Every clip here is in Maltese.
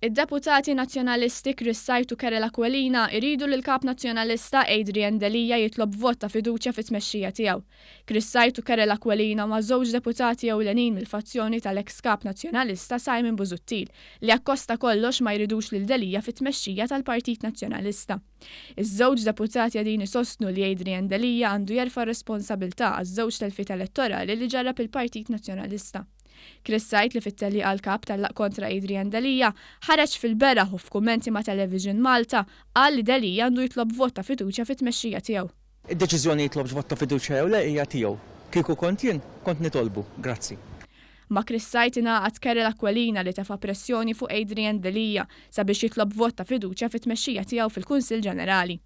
Id-deputati nazzjonalisti Chris Sajt u Karel Aquilina iridu li l-kap nazzjonalista Adrian Delija jitlob vot ta' fiduċja fit-tmexxija tiegħu. Chris Sajt u Karel Aquilina ma' żewġ deputati ewlenin mill-fazzjoni tal-eks kap nazzjonalista Simon Busuttil li akkosta kollox ma jridux lil Delija fit-tmexxija tal-Partit Nazzjonalista. Iż-żewġ deputati qegħdin isostnu li Adrian Delija għandu jerfa' responsabbiltà għaż-żewġ telfiet elettorali li ġarrab il-Partit Nazzjonalista. Chris Sajt li fit-telli għal-kap tal-laq kontra Adrian Delija ħareġ fil-beraħ u f'kummenti ma' Television Malta qal li Delija għandu jitlob vot ta' fiduċja fit-tmexxija tiegħu. Id-deċiżjoni jitlob vot ta' fiduċja jew le hija tiegħu. Kieku kont jien, kont nitolbu. Grazzi. Ma' Chris Sajt ingħaqad Karel Aquilina li tefa' pressjoni fuq Adrian Delija sabiex jitlob vot ta' fiduċja fit-tmexxija tiegħu fil-Kunsill Ġenerali.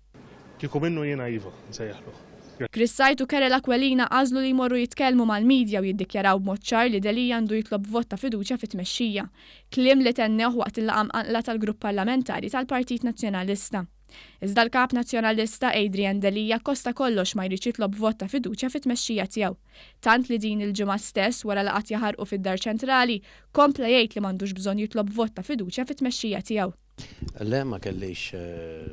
Kieku minnu jiena iva, nsejjaħlu. Chris Sajt u Karel Aquilina għażlu li jmorru jitkellmu mal-medja u jiddikjaraw b'mod ċar li Delija għandu jitlob vot ta' fiduċja fit-tmexxija. Kliem li tennew waqt il-laqgħa tal-Grupp Parlamentari tal-Partit Nazzjonalista. Iżda l-kap nazzjonalista Adrian Delija kosta kollox ma jrid jitlob vot ta' fiduċja fit-tmexxija tiegħu. Tant li din il-ġimgħa stess wara laqgħat jaħarqu fid-Dar Ċentrali kompla jgħid li m'għandux bżonn jitlob vot ta' fiduċja fit-tmexxija tiegħu. Le ma kellix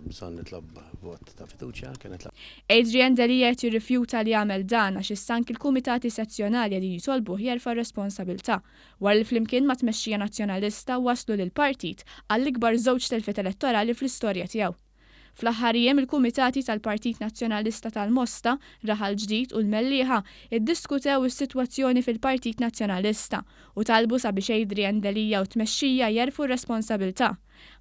bżonn nitlob vot ta' fiduċja, kienet la. Adrian Delija qed jirrifjuta li jagħmel dan għax issank il-kumitati sezzjonali li jitolbuh jerfa' responsabilità wara li flimkien ma' tmexxija nazzjonalista waslu lil partit għall-ikbar żewġ telfiet elettorali fl-istorja tiegħu. Fl-aħħar jiem il-kumitati tal-Partit Nazzjonalista tal-Mosta, Raħal Ġdid u l-Mellieħa iddiskutew is-sitwazzjoni fil-Partit Nazzjonalista u talbu sabiex Adrian Delija u tmexxija jerfu r-responsabbiltà.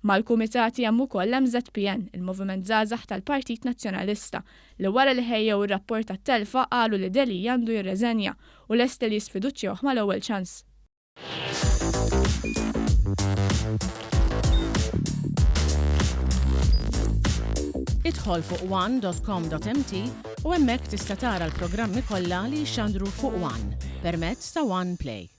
Mal-kumitati hemm ukoll MZPN, il-Moviment Żgħażagħ tal-Partit Nazzjonalista, li wara li ħejjew ir-rapport tat-telfa qalu li Delija għandu jirreżenja u lesti li jisfiduċjawh mal-ewwel ċans. Idħol fuq one.com.mt u hemmhekk tista' tara l-programmi kollha li jxandru fuq One permezz ta' One Play.